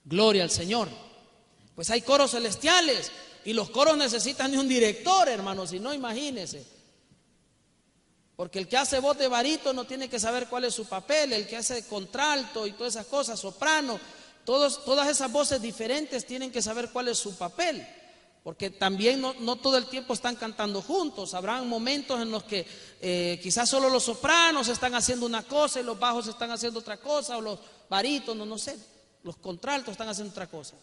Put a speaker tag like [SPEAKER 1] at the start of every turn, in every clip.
[SPEAKER 1] Gloria al Señor. Pues hay coros celestiales y los coros necesitan de un director, hermanos, si no, imagínense. Porque el que hace voz de barítono tiene que saber cuál es su papel, el que hace contralto y todas esas cosas, soprano, todas esas voces diferentes tienen que saber cuál es su papel. Porque también no todo el tiempo están cantando juntos. Habrán momentos en los que quizás solo los sopranos están haciendo una cosa y los bajos están haciendo otra cosa, o los barítonos, no sé, los contraltos están haciendo otra cosa.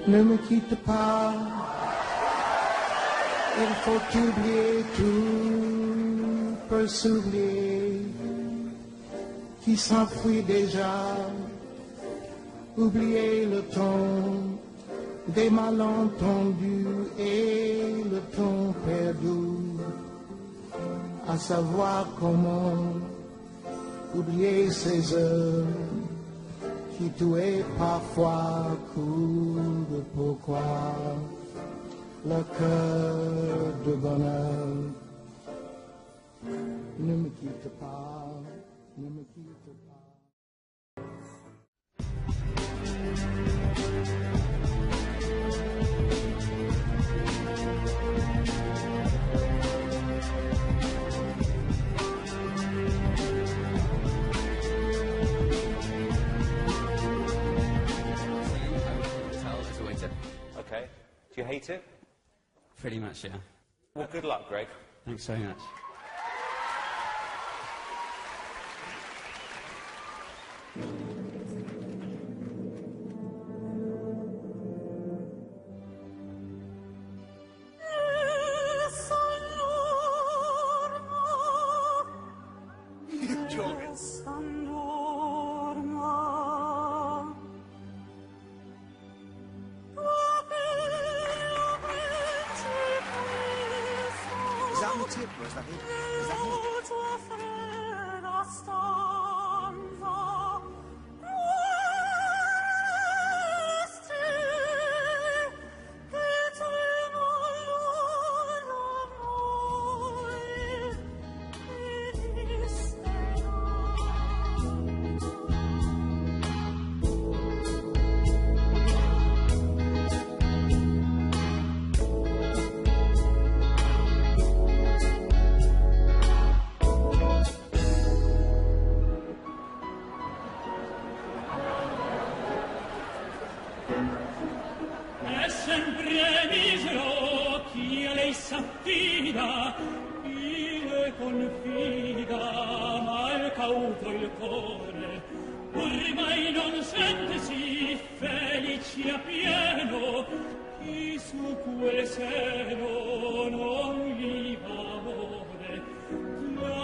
[SPEAKER 2] Ne me quitte pas, il faut oublier tout, peut s'oublier, qui s'enfuit déjà, oublier le temps des malentendus et le temps perdu, à savoir comment oublier ces heures qui tuait parfois coup de pourquoi le cœur de bonheur. Ne me quitte pas, ne me quitte pas.
[SPEAKER 3] Okay. Do you hate it?
[SPEAKER 4] Pretty much, yeah.
[SPEAKER 3] Well, good luck, Greg.
[SPEAKER 4] Thanks very much.
[SPEAKER 5] Is that on the tip or is that it? Is that it?
[SPEAKER 6] È sempre misero chi a lei s'affida, chi le confida, mal cauto il cuore, ormai non sentesi felici a pieno, chi su quel seno non gli va amore.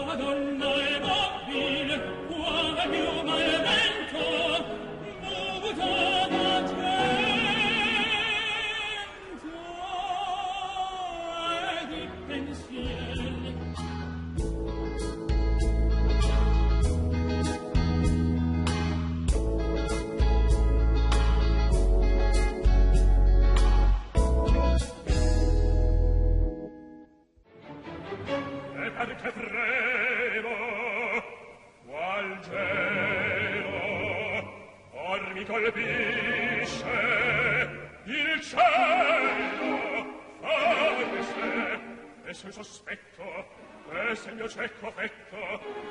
[SPEAKER 6] La donna è mobile, quale un mal vento, muta da te. se il sospetto, e se il mio cieco affetto,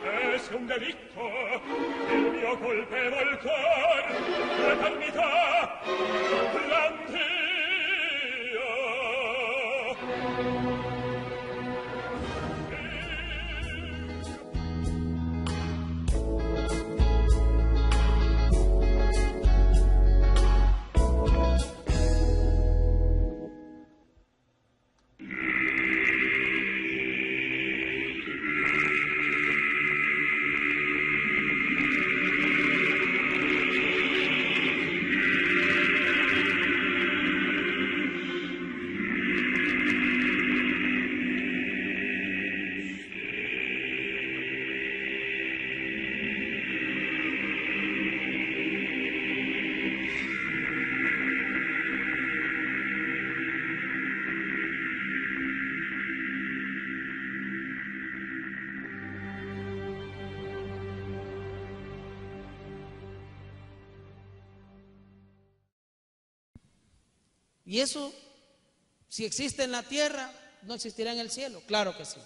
[SPEAKER 6] e se un delitto, il mio colpevol cor, l'eternità, l'antia.
[SPEAKER 1] Y eso, si existe en la tierra, no existirá en el cielo. Claro que sí.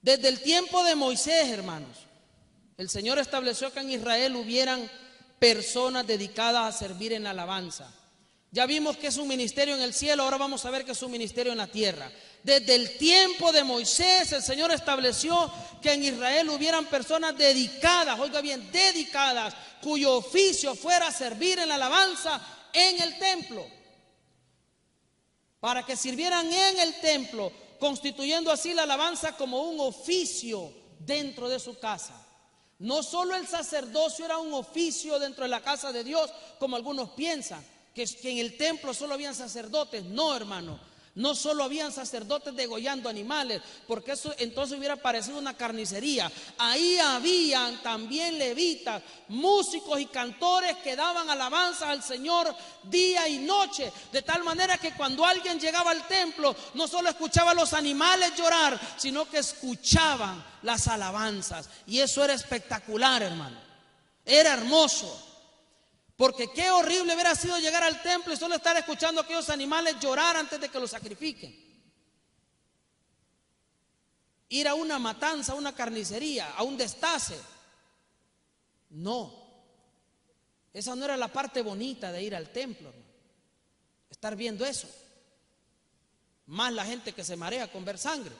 [SPEAKER 1] Desde el tiempo de Moisés, hermanos, el Señor estableció que en Israel hubieran personas dedicadas a servir en la alabanza. Ya vimos que es un ministerio en el cielo, ahora vamos a ver que es un ministerio en la tierra. Desde el tiempo de Moisés, el Señor estableció que en Israel hubieran personas dedicadas, oiga bien, dedicadas, cuyo oficio fuera servir en la alabanza en el templo, para que sirvieran en el templo, constituyendo así la alabanza como un oficio dentro de su casa. No solo el sacerdocio era un oficio dentro de la casa de Dios, como algunos piensan, que en el templo solo habían sacerdotes. No, hermano, no solo habían sacerdotes degollando animales, porque eso entonces hubiera parecido una carnicería. Ahí habían también levitas, músicos y cantores que daban alabanzas al Señor día y noche, de tal manera que cuando alguien llegaba al templo no solo escuchaba a los animales llorar, sino que escuchaban las alabanzas. Y eso era espectacular, hermano, era hermoso. Porque qué horrible hubiera sido llegar al templo y solo estar escuchando a aquellos animales llorar antes de que los sacrifiquen. Ir a una matanza, a una carnicería, a un destace. No. Esa no era la parte bonita de ir al templo, hermano. Estar viendo eso. Más la gente que se marea con ver sangre.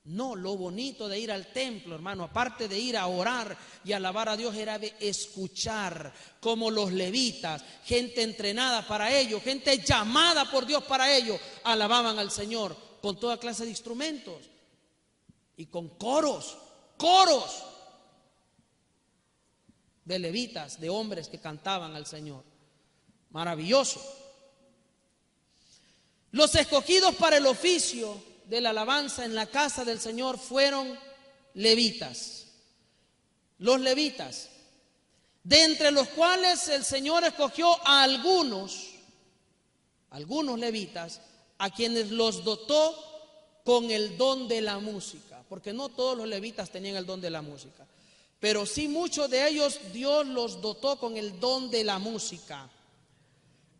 [SPEAKER 1] No, lo bonito de ir al templo, hermano, aparte de ir a orar y alabar a Dios, era de escuchar como los levitas, gente entrenada para ello, gente llamada por Dios para ello, alababan al Señor con toda clase de instrumentos y con coros de levitas, de hombres que cantaban al Señor. Maravilloso. Los escogidos para el oficio de la alabanza en la casa del Señor fueron levitas. Los levitas, de entre los cuales el Señor escogió a algunos levitas, a quienes los dotó con el don de la música, porque no todos los levitas tenían el don de la música, pero sí muchos de ellos Dios los dotó con el don de la música.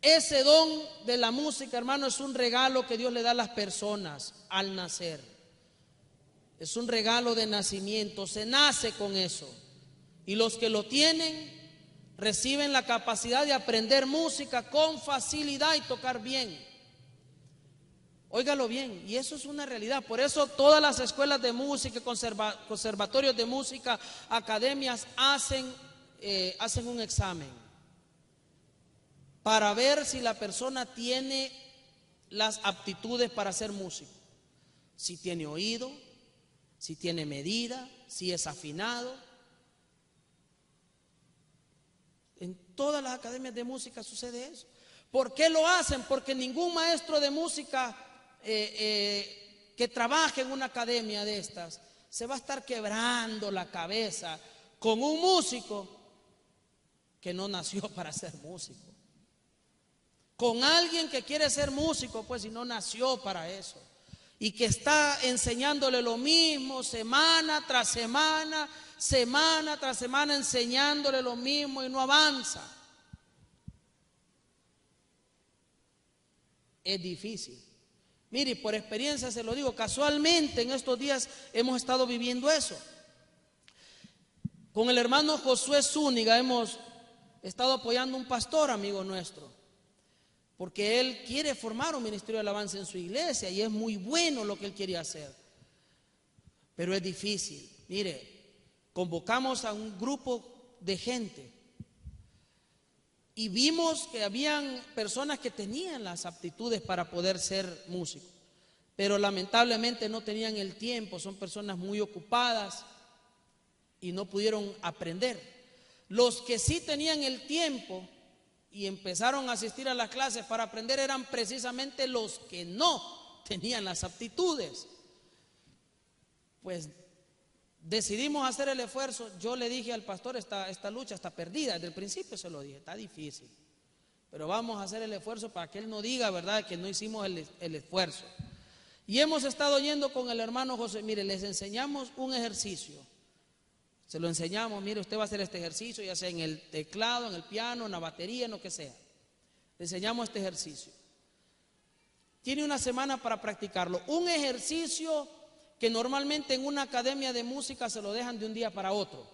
[SPEAKER 1] Ese don de la música, hermano, es un regalo que Dios le da a las personas al nacer. Es un regalo de nacimiento, se nace con eso. Y los que lo tienen reciben la capacidad de aprender música con facilidad y tocar bien. Óigalo bien, y eso es una realidad. Por eso todas las escuelas de música, conservatorios de música, academias hacen un examen para ver si la persona tiene las aptitudes para ser músico. Si tiene oído, si tiene medida, si es afinado. En todas las academias de música sucede eso. ¿Por qué lo hacen? Porque ningún maestro de música que trabaje en una academia de estas se va a estar quebrando la cabeza con un músico que no nació para ser músico. Con alguien que quiere ser músico, pues, y no nació para eso. Y que está enseñándole lo mismo semana tras semana, enseñándole lo mismo y no avanza. Es difícil. Mire, por experiencia se lo digo, casualmente en estos días hemos estado viviendo eso. Con el hermano Josué Zúñiga hemos estado apoyando a un pastor amigo nuestro, porque él quiere formar un ministerio de alabanza en su iglesia y es muy bueno lo que él quiere hacer, pero es difícil. Mire, convocamos a un grupo de gente y vimos que habían personas que tenían las aptitudes para poder ser músicos, pero lamentablemente no tenían el tiempo, son personas muy ocupadas y no pudieron aprender. Los que sí tenían el tiempo y empezaron a asistir a las clases para aprender eran precisamente los que no tenían las aptitudes. Pues decidimos hacer el esfuerzo. Yo le dije al pastor, esta lucha está perdida, desde el principio se lo dije, está difícil, pero vamos a hacer el esfuerzo para que él no diga, ¿verdad?, que no hicimos el esfuerzo. Y hemos estado yendo con el hermano José. Mire, les enseñamos un ejercicio, se lo enseñamos. Mire, usted va a hacer este ejercicio, ya sea en el teclado, en el piano, en la batería, en lo que sea. Le enseñamos este ejercicio. Tiene una semana para practicarlo. Un ejercicio que normalmente en una academia de música se lo dejan de un día para otro,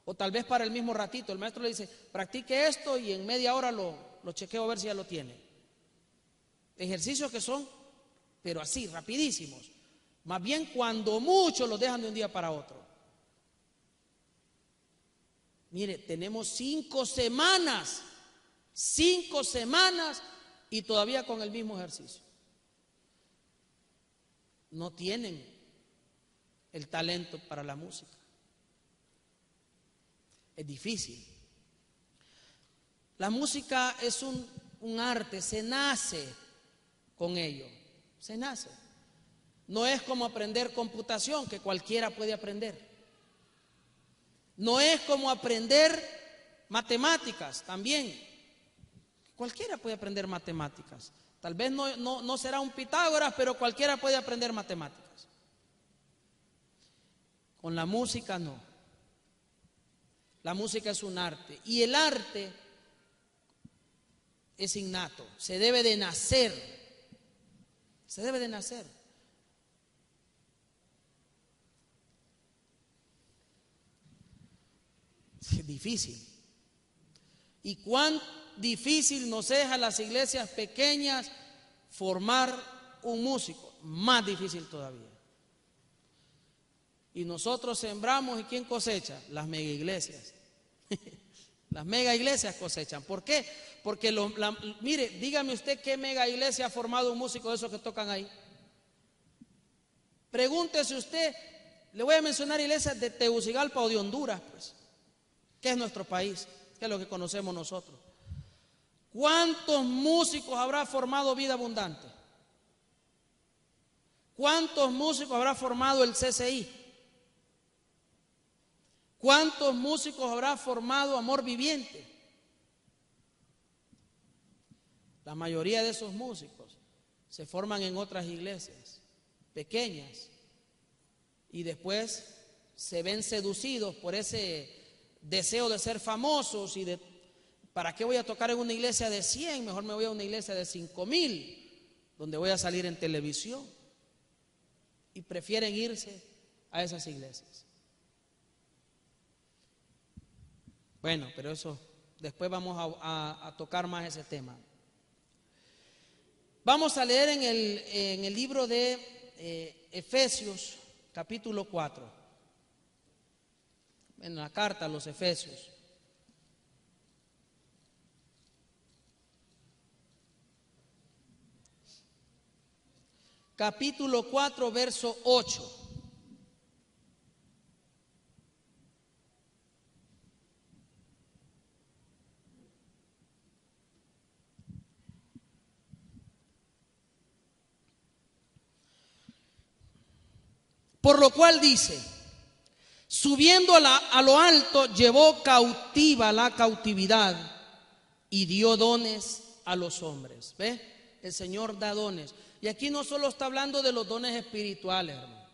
[SPEAKER 1] o tal vez para el mismo ratito. El maestro le dice, practique esto y en media hora lo chequeo a ver si ya lo tiene. Ejercicios que son, pero así, rapidísimos. Más bien cuando mucho los dejan de un día para otro. Mire, tenemos 5 semanas y todavía con el mismo ejercicio. No tienen el talento para la música. Es difícil. La música es un arte, se nace con ello, se nace. No es como aprender computación, que cualquiera puede aprender. No es como aprender matemáticas, también. Cualquiera puede aprender matemáticas. Tal vez no será un Pitágoras, pero cualquiera puede aprender matemáticas. Con la música no. La música es un arte y el arte es innato, se debe de nacer. Se debe de nacer. Es difícil. Y cuán difícil nos es a las iglesias pequeñas formar un músico, más difícil todavía. Y nosotros sembramos, ¿y quién cosecha? Las mega iglesias. Las mega iglesias cosechan. ¿Por qué? Porque, mire, dígame usted qué mega iglesia ha formado un músico de esos que tocan ahí. Pregúntese usted, le voy a mencionar iglesias de Tegucigalpa o de Honduras, pues, que es nuestro país, que es lo que conocemos nosotros. ¿Cuántos músicos habrá formado Vida Abundante? ¿Cuántos músicos habrá formado el CCI? ¿Cuántos músicos habrá formado Amor Viviente? La mayoría de esos músicos se forman en otras iglesias pequeñas y después se ven seducidos por ese deseo de ser famosos y de ¿para qué voy a tocar en una iglesia de 100? Mejor me voy a una iglesia de 5,000, donde voy a salir en televisión. Y prefieren irse a esas iglesias. Bueno, pero eso, después vamos a tocar más ese tema. Vamos a leer en el libro de Efesios, capítulo 4. En la carta a los Efesios. Capítulo 4, verso 8. Por lo cual dice, subiendo a lo alto, llevó cautiva la cautividad y dio dones a los hombres. ¿Ve? El Señor da dones. Y aquí no solo está hablando de los dones espirituales, hermano,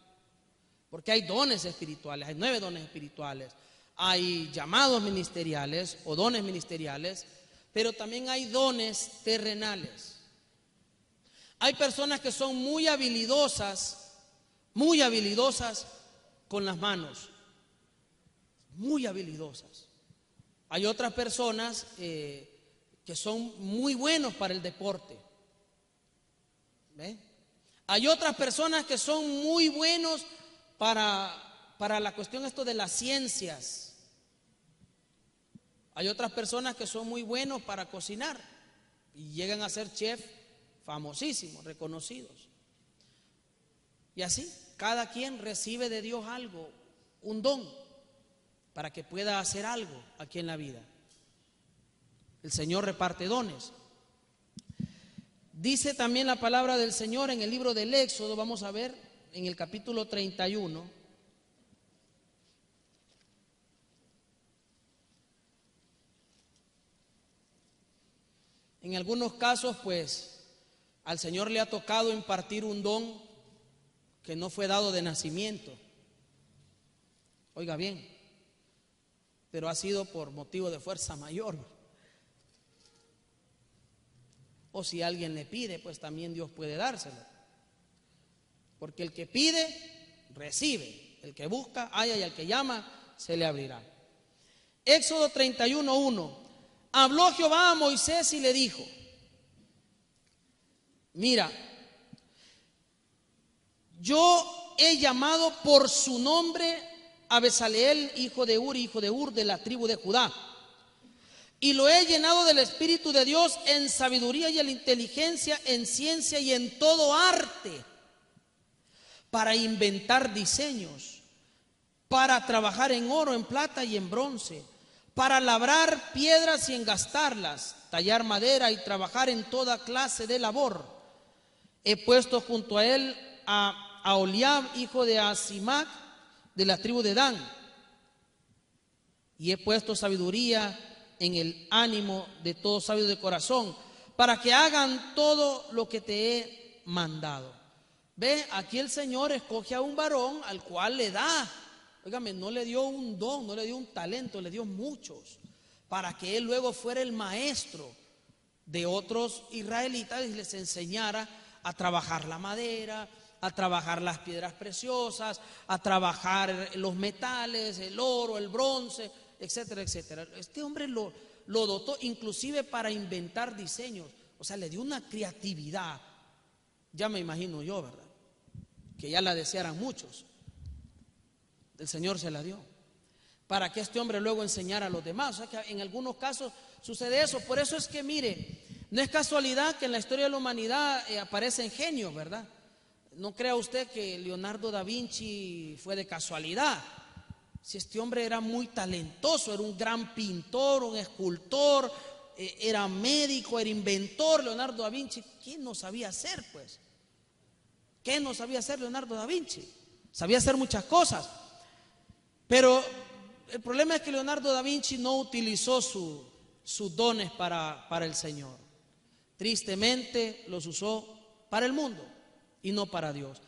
[SPEAKER 1] porque hay dones espirituales, hay 9 dones espirituales, hay llamados ministeriales o dones ministeriales, pero también hay dones terrenales. Hay personas que son muy habilidosas con las manos, muy habilidosas. Hay otras personas que son muy buenos para el deporte. ¿Ve? Hay otras personas que son muy buenos para la cuestión esto de las ciencias. Hay otras personas que son muy buenos para cocinar y llegan a ser chef famosísimos, reconocidos. Y así, cada quien recibe de Dios algo, un don, para que pueda hacer algo aquí en la vida. El Señor reparte dones. Dice también la palabra del Señor en el libro del Éxodo, vamos a ver, en el capítulo 31. En algunos casos, pues, al Señor le ha tocado impartir un don que no fue dado de nacimiento. Oiga bien, pero ha sido por motivo de fuerza mayor. O si alguien le pide, pues también Dios puede dárselo. Porque el que pide, recibe. El que busca, halla, y al que llama, se le abrirá. Éxodo 31:1. Habló Jehová a Moisés y le dijo: mira, yo he llamado por su nombre a Bezaleel, hijo de Ur, de la tribu de Judá, y lo he llenado del Espíritu de Dios en sabiduría y en inteligencia, en ciencia y en todo arte, para inventar diseños, para trabajar en oro, en plata y en bronce, para labrar piedras y engastarlas, tallar madera y trabajar en toda clase de labor. He puesto junto a él a Aholiab, hijo de Asimac, de la tribu de Dan, y he puesto sabiduría en el ánimo de todo sabio de corazón, para que hagan todo lo que te he mandado. Ve, aquí el Señor escoge a un varón al cual le da, óigame, no le dio un don, no le dio un talento, le dio muchos, para que él luego fuera el maestro de otros israelitas y les enseñara a trabajar la madera, a trabajar las piedras preciosas, a trabajar los metales, el oro, el bronce, etcétera, etcétera. Este hombre lo dotó inclusive para inventar diseños, o sea, le dio una creatividad, ya me imagino yo, ¿verdad? Que ya la desearan muchos. El Señor se la dio para que este hombre luego enseñara a los demás. O sea, que en algunos casos sucede eso. Por eso es que, mire, no es casualidad que en la historia de la humanidad aparecen genios, ¿verdad? No crea usted que Leonardo da Vinci fue de casualidad. Si este hombre era muy talentoso, era un gran pintor, un escultor, era médico, era inventor. Leonardo da Vinci, ¿qué no sabía hacer, pues? ¿Qué no sabía hacer Leonardo da Vinci? Sabía hacer muchas cosas, pero el problema es que Leonardo da Vinci no utilizó sus dones para el Señor. Tristemente los usó para el mundo y no para Dios.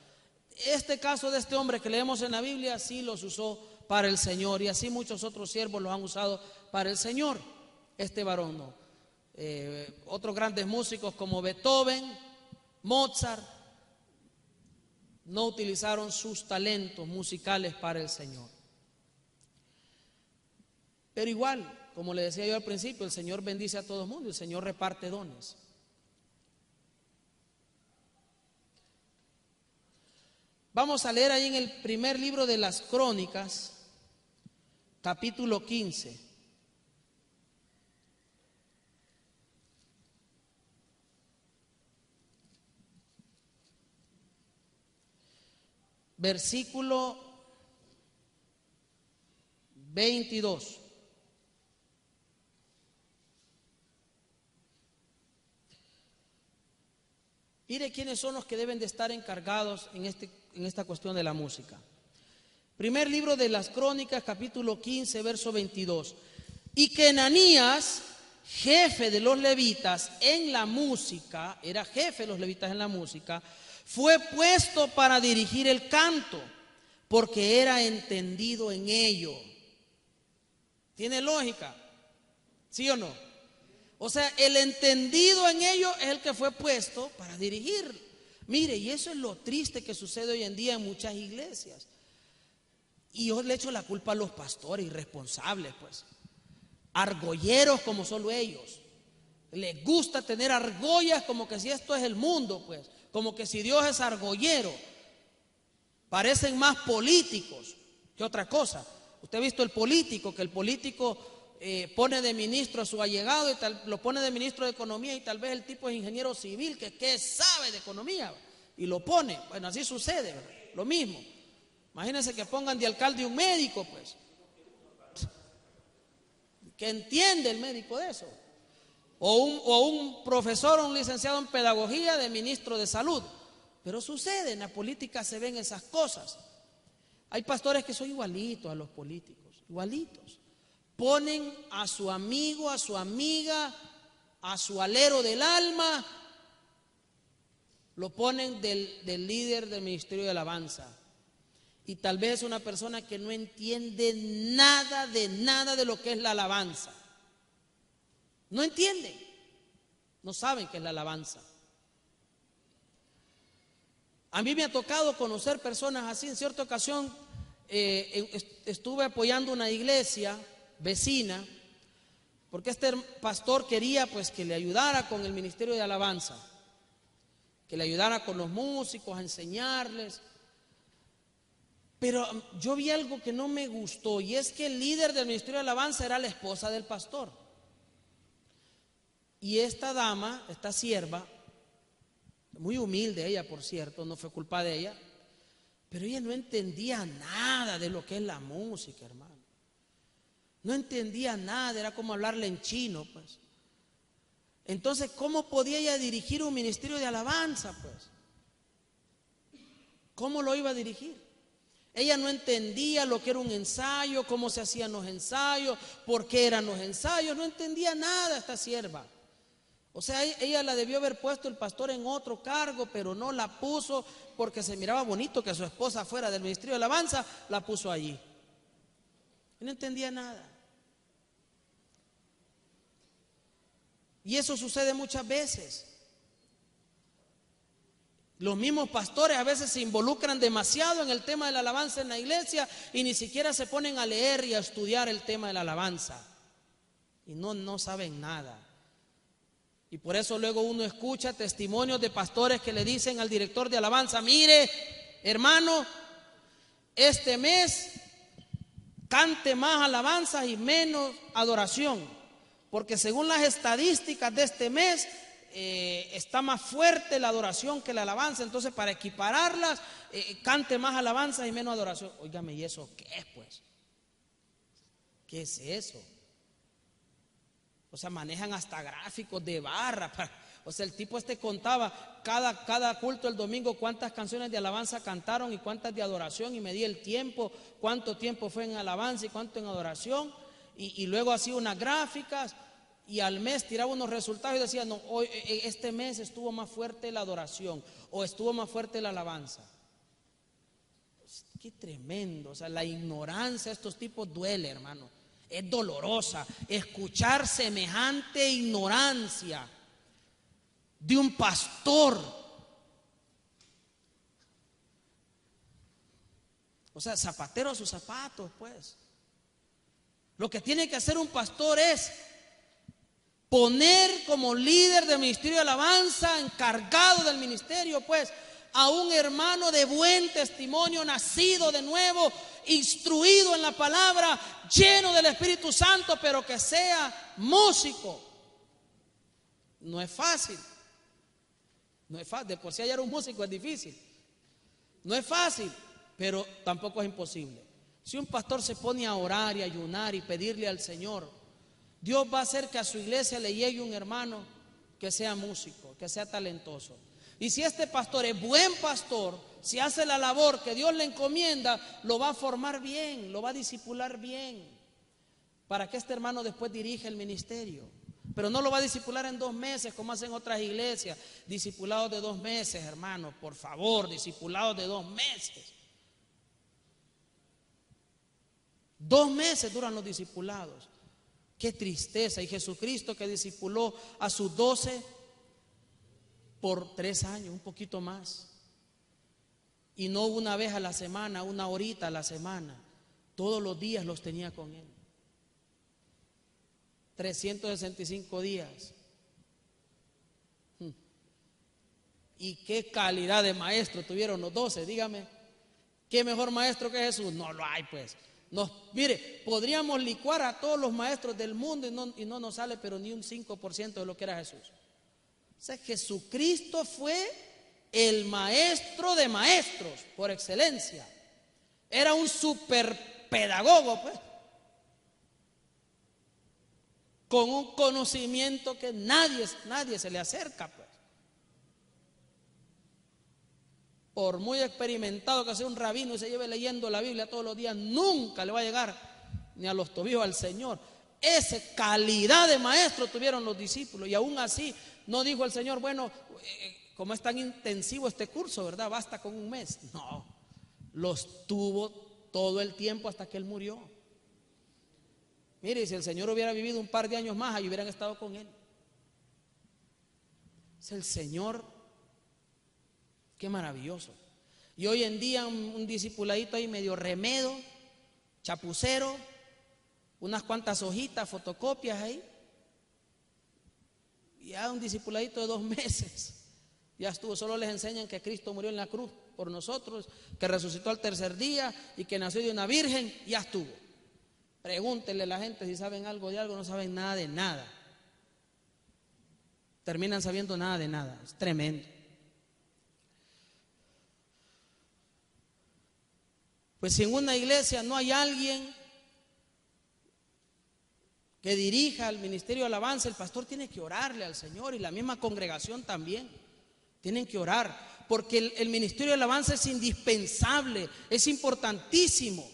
[SPEAKER 1] Este caso de este hombre que leemos en la Biblia sí los usó para el Señor, y así muchos otros siervos los han usado para el Señor. Este varón no. Otros grandes músicos como Beethoven, Mozart, no utilizaron sus talentos musicales para el Señor. Pero igual, como le decía yo al principio, el Señor bendice a todo el mundo, el Señor reparte dones. Vamos a leer ahí en el primer libro de las Crónicas, capítulo 15. Versículo 22. Mire quiénes son los que deben de estar encargados en esta cuestión de la música. Primer libro de las Crónicas, capítulo 15, verso 22. Y que Ananías, jefe de los levitas en la música, era jefe de los levitas en la música, fue puesto para dirigir el canto, porque era entendido en ello. ¿Tiene lógica? ¿Sí o no? O sea, el entendido en ello es el que fue puesto para dirigir. Mire, y eso es lo triste que sucede hoy en día en muchas iglesias. Y yo le echo la culpa a los pastores irresponsables, pues. Argolleros como solo ellos. Les gusta tener argollas como que si esto es el mundo, pues. Como que si Dios es argollero. Parecen más políticos que otra cosa. Usted ha visto el político, que el político pone de ministro a su allegado y lo pone de ministro de economía, y tal vez el tipo es ingeniero civil que sabe de economía y lo pone. Bueno, así sucede, ¿verdad? Lo mismo. Imagínense que pongan de alcalde un médico, pues, que entiende el médico de eso, o un profesor o un licenciado en pedagogía de ministro de salud. Pero sucede, en la política se ven esas cosas. Hay pastores que son igualitos a los políticos, igualitos. Ponen a su amigo, a su amiga, a su alero del alma, lo ponen del líder del ministerio de alabanza. Y tal vez es una persona que no entiende nada de lo que es la alabanza. No entienden, no saben qué es la alabanza. A mí me ha tocado conocer personas así. En cierta ocasión estuve apoyando una iglesia vecina, porque este pastor quería pues que le ayudara con el ministerio de alabanza, que le ayudara con los músicos, a enseñarles. Pero yo vi algo que no me gustó, y es que el líder del ministerio de alabanza era la esposa del pastor. Y esta dama, esta sierva, muy humilde ella, por cierto, no fue culpa de ella, pero ella no entendía nada de lo que es la música, hermano. No entendía nada, era como hablarle en chino, pues. Entonces, ¿cómo podía ella dirigir un ministerio de alabanza, pues? ¿Cómo lo iba a dirigir? Ella no entendía lo que era un ensayo, cómo se hacían los ensayos, por qué eran los ensayos, no entendía nada esta sierva. O sea, ella la debió haber puesto el pastor en otro cargo, pero no la puso porque se miraba bonito que su esposa fuera del ministerio de alabanza, la puso allí. No entendía nada. Y eso sucede muchas veces. Los mismos pastores a veces se involucran demasiado en el tema de la alabanza en la iglesia y ni siquiera se ponen a leer y a estudiar el tema de la alabanza. Y no saben nada. Y por eso luego uno escucha testimonios de pastores que le dicen al director de alabanza: mire, hermano, este mes cante más alabanza y menos adoración, porque según las estadísticas de este mes está más fuerte la adoración que la alabanza. Entonces, para equipararlas, cante más alabanza y menos adoración. Óigame, ¿y eso qué es, pues? ¿Qué es eso? O sea, manejan hasta gráficos de barra. O sea, el tipo contaba cada culto el domingo cuántas canciones de alabanza cantaron y cuántas de adoración, y medía el tiempo, cuánto tiempo fue en alabanza y cuánto en adoración, y luego hacía unas gráficas, y al mes tiraba unos resultados y decía: no, hoy, este mes estuvo más fuerte la adoración o estuvo más fuerte la alabanza. Qué tremendo. O sea, la ignorancia de estos tipos duele, hermano. Es dolorosa escuchar semejante ignorancia de un pastor. O sea, zapatero a sus zapatos, pues. Lo que tiene que hacer un pastor es poner como líder del ministerio de alabanza, encargado del ministerio, pues, a un hermano de buen testimonio, nacido de nuevo, instruido en la palabra, lleno del Espíritu Santo, pero que sea músico. No es fácil. No es fácil. De por sí hallar un músico es difícil. No es fácil, pero tampoco es imposible. Si un pastor se pone a orar y ayunar y pedirle al Señor, Dios va a hacer que a su iglesia le llegue un hermano que sea músico, que sea talentoso. Y si este pastor es buen pastor, si hace la labor que Dios le encomienda, lo va a formar bien, lo va a discipular bien, para que este hermano después dirija el ministerio. Pero no lo va a discipular en 2 meses como hacen otras iglesias. Discipulados de 2 meses, hermano, por favor, discipulados de 2 meses. 2 meses duran los discipulados. Qué tristeza. Y Jesucristo, que discipuló a sus 12 por 3 años, un poquito más. Y no una vez a la semana, una horita a la semana. Todos los días los tenía con él. 365 días. Y qué calidad de maestro tuvieron los 12, dígame. ¿Qué mejor maestro que Jesús? No lo hay, pues. Mire, podríamos licuar a todos los maestros del mundo y no nos sale pero ni un 5% de lo que era Jesús. O sea, Jesucristo fue el maestro de maestros por excelencia. Era un super pedagogo, pues, con un conocimiento que nadie se le acerca, pues. Por muy experimentado que sea un rabino y se lleve leyendo la Biblia todos los días, nunca le va a llegar ni a los tobillos al Señor. Esa calidad de maestro tuvieron los discípulos. Y aún así no dijo el Señor, bueno, como es tan intensivo este curso, ¿verdad? Basta con un mes. No, los tuvo todo el tiempo hasta que Él murió. Mire, si el Señor hubiera vivido un par de años más, ahí hubieran estado con Él. Es el Señor. Qué maravilloso. Y hoy en día un discipuladito ahí medio remedo, chapucero, unas cuantas hojitas, fotocopias ahí. Y ya un discipuladito de 2 meses. Ya estuvo, solo les enseñan que Cristo murió en la cruz por nosotros, que resucitó al 3er día y que nació de una virgen, ya estuvo. Pregúntenle a la gente si saben algo de algo, no saben nada de nada. Terminan sabiendo nada de nada, es tremendo. Pues si en una iglesia no hay alguien que dirija el ministerio de alabanza, el pastor tiene que orarle al Señor y la misma congregación también. Tienen que orar, porque el ministerio de alabanza es indispensable, es importantísimo.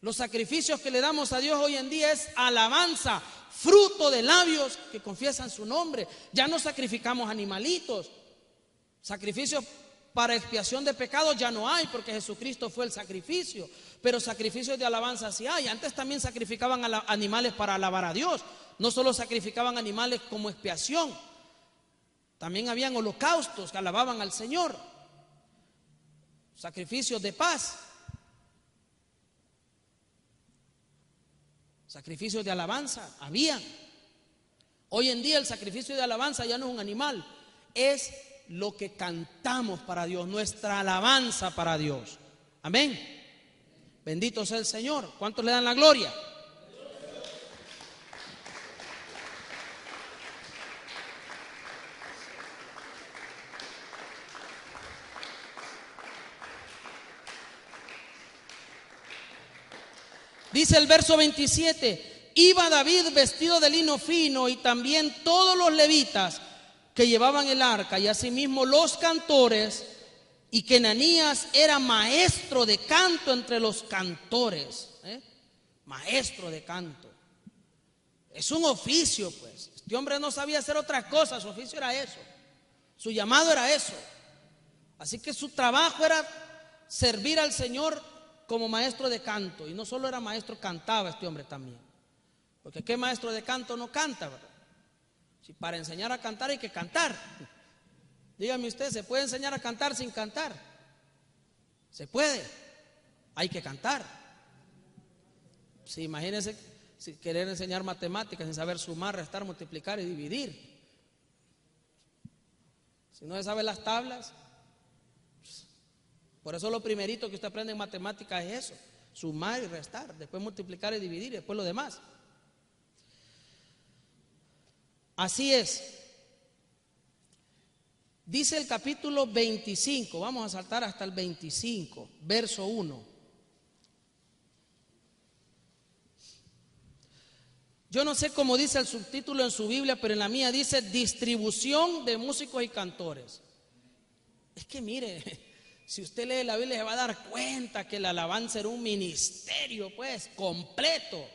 [SPEAKER 1] Los sacrificios que le damos a Dios hoy en día es alabanza, fruto de labios que confiesan su nombre. Ya no sacrificamos animalitos, sacrificios para expiación de pecados ya no hay, porque Jesucristo fue el sacrificio. Pero sacrificios de alabanza sí hay. Antes también sacrificaban animales para alabar a Dios. No solo sacrificaban animales como expiación, también habían holocaustos que alababan al Señor. Sacrificios de paz, sacrificios de alabanza habían. Hoy en día el sacrificio de alabanza ya no es un animal, es lo que cantamos para Dios, nuestra alabanza para Dios. Amén. Bendito sea el Señor. ¿Cuántos le dan la gloria? Dice el verso 27, iba David vestido de lino fino y también todos los levitas que llevaban el arca y asimismo los cantores, y que Ananías era maestro de canto entre los cantores. Maestro de canto. Es un oficio, pues. Este hombre no sabía hacer otra cosa, su oficio era eso. Su llamado era eso. Así que su trabajo era servir al Señor como maestro de canto. Y no solo era maestro, cantaba este hombre también. Porque ¿qué maestro de canto no canta, verdad? Si para enseñar a cantar hay que cantar. Dígame usted, ¿se puede enseñar a cantar sin cantar? Se puede, hay que cantar. Si imagínense si querer enseñar matemáticas sin saber sumar, restar, multiplicar y dividir. Si no se sabe las tablas, por eso lo primerito que usted aprende en matemáticas es eso, sumar y restar, después multiplicar y dividir, y después lo demás. Así es. Dice el capítulo 25, vamos a saltar hasta el 25, verso 1. Yo no sé cómo dice el subtítulo en su Biblia, pero en la mía dice distribución de músicos y cantores. Es que mire, si usted lee la Biblia se va a dar cuenta que la alabanza era un ministerio, pues, completo.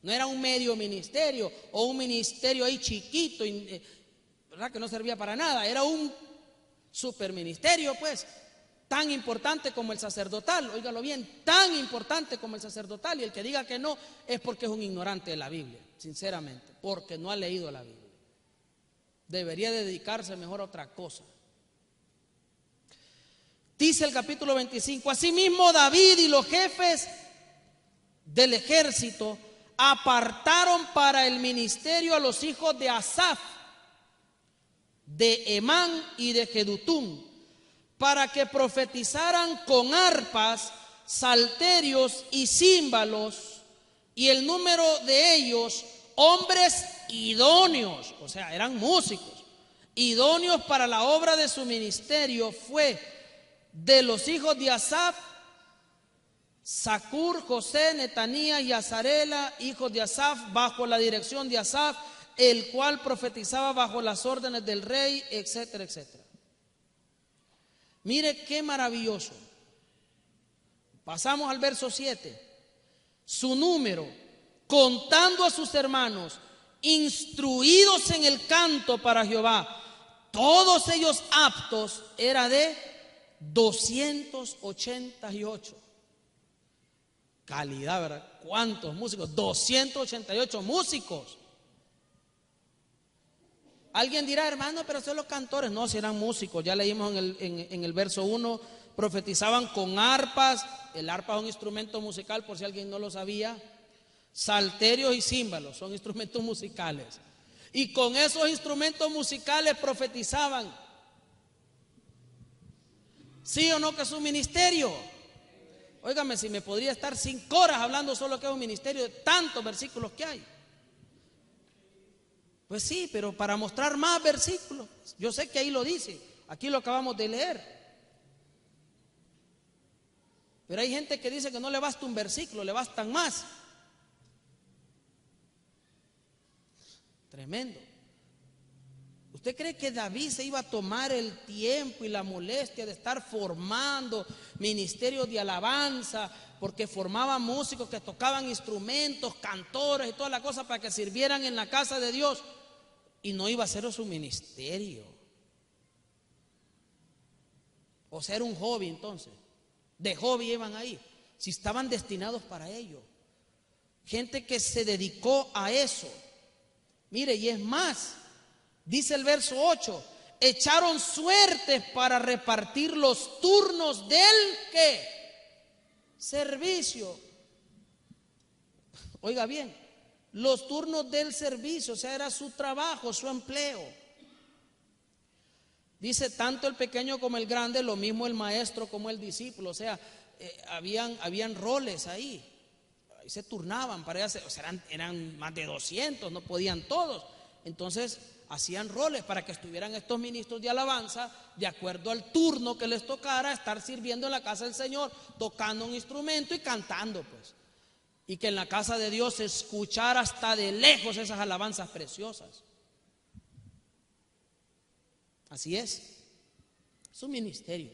[SPEAKER 1] No era un medio ministerio o un ministerio ahí chiquito, ¿verdad? Que no servía para nada. Era un superministerio, pues. tan importante como el sacerdotal, óigalo bien, tan importante como el sacerdotal, y el que diga que no es porque es un ignorante de la Biblia, sinceramente, porque no ha leído la Biblia. Debería dedicarse mejor a otra cosa. Dice el capítulo 25, asimismo David y los jefes del ejército apartaron para el ministerio a los hijos de Asaf, de Emán y de Jedutún, para que profetizaran con arpas, salterios y címbalos, y el número de ellos, hombres idóneos, o sea, eran músicos, idóneos para la obra de su ministerio, fue de los hijos de Asaf, Zacur, José, Netanías y Azarela, hijos de Asaf, bajo la dirección de Asaf, el cual profetizaba bajo las órdenes del rey, etcétera, etcétera. Mire qué maravilloso. Pasamos al verso 7. Su número, contando a sus hermanos, instruidos en el canto para Jehová, todos ellos aptos, era de 288. Calidad, ¿verdad? ¿Cuántos músicos? 288 músicos. Alguien dirá, hermano, pero son los cantores. No, si eran músicos. Ya leímos en el verso 1, profetizaban con arpas. El arpa es un instrumento musical, por si alguien no lo sabía. Salterios y címbalos son instrumentos musicales. Y con esos instrumentos musicales profetizaban. ¿Sí o no que es un ministerio? Óigame, si me podría estar 5 horas hablando solo que es un ministerio de tantos versículos que hay. Pues sí, pero para mostrar más versículos. Yo sé que ahí lo dice, aquí lo acabamos de leer. Pero hay gente que dice que no le basta un versículo, le bastan más. Tremendo. ¿Usted cree que David se iba a tomar el tiempo y la molestia de estar formando ministerios de alabanza, porque formaba músicos que tocaban instrumentos, cantores y toda la cosa para que sirvieran en la casa de Dios? Y no iba a ser su ministerio. O sea, era un hobby entonces. De hobby iban ahí, si estaban destinados para ello. Gente que se dedicó a eso. Mire, y es más, dice el verso 8, echaron suertes para repartir los turnos del ¿qué? Servicio. Oiga bien, los turnos del servicio, o sea, era su trabajo, su empleo. Dice, tanto el pequeño como el grande, lo mismo el maestro como el discípulo, o sea, habían roles ahí se turnaban para hacer, o sea, eran más de 200, no podían todos. Entonces hacían roles para que estuvieran estos ministros de alabanza de acuerdo al turno que les tocara estar sirviendo en la casa del Señor, tocando un instrumento y cantando, pues. Y que en la casa de Dios se escuchara hasta de lejos esas alabanzas preciosas. Así es un ministerio.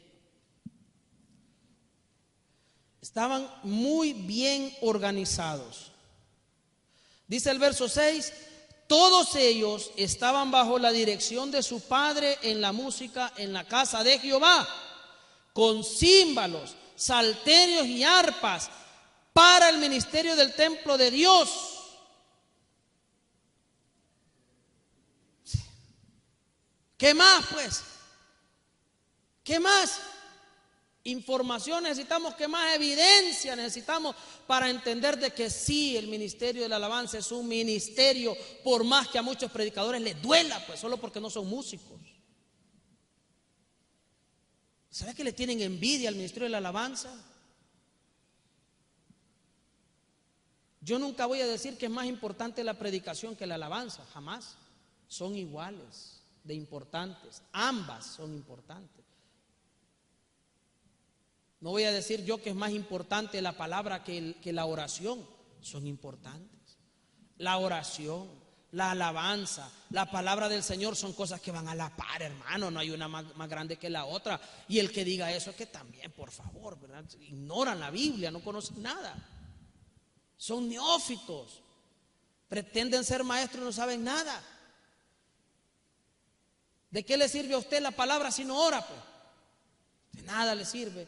[SPEAKER 1] Estaban muy bien organizados. Dice el verso 6, todos ellos estaban bajo la dirección de su padre en la música en la casa de Jehová, con címbalos, salterios y arpas para el ministerio del templo de Dios. ¿Qué más, pues? ¿Qué más? Información necesitamos, ¿qué más evidencia necesitamos para entender de que sí, el ministerio de la alabanza es un ministerio, por más que a muchos predicadores les duela, pues solo porque no son músicos? ¿Sabes que le tienen envidia al ministerio de la alabanza? Yo nunca voy a decir que es más importante la predicación que la alabanza, jamás. Son iguales de importantes, ambas son importantes. No voy a decir yo que es más importante la palabra que la oración, son importantes. La oración, la alabanza, la palabra del Señor son cosas que van a la par, hermano, no hay una más grande que la otra. Y el que diga eso es que también, por favor, ¿verdad? Ignoran la Biblia, no conocen nada. Son neófitos, pretenden ser maestros y no saben nada. ¿De qué le sirve a usted la palabra si no ora, pues? De nada le sirve.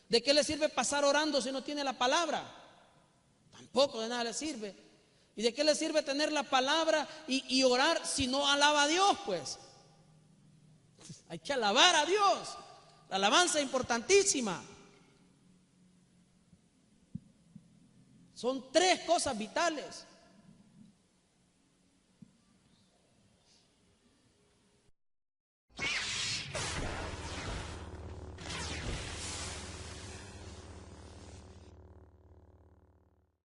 [SPEAKER 1] ¿De qué le sirve pasar orando si no tiene la palabra? Tampoco de nada le sirve. ¿Y de qué le sirve tener la palabra y orar si no alaba a Dios? Pues hay que alabar a Dios. La alabanza es importantísima. Son tres cosas vitales.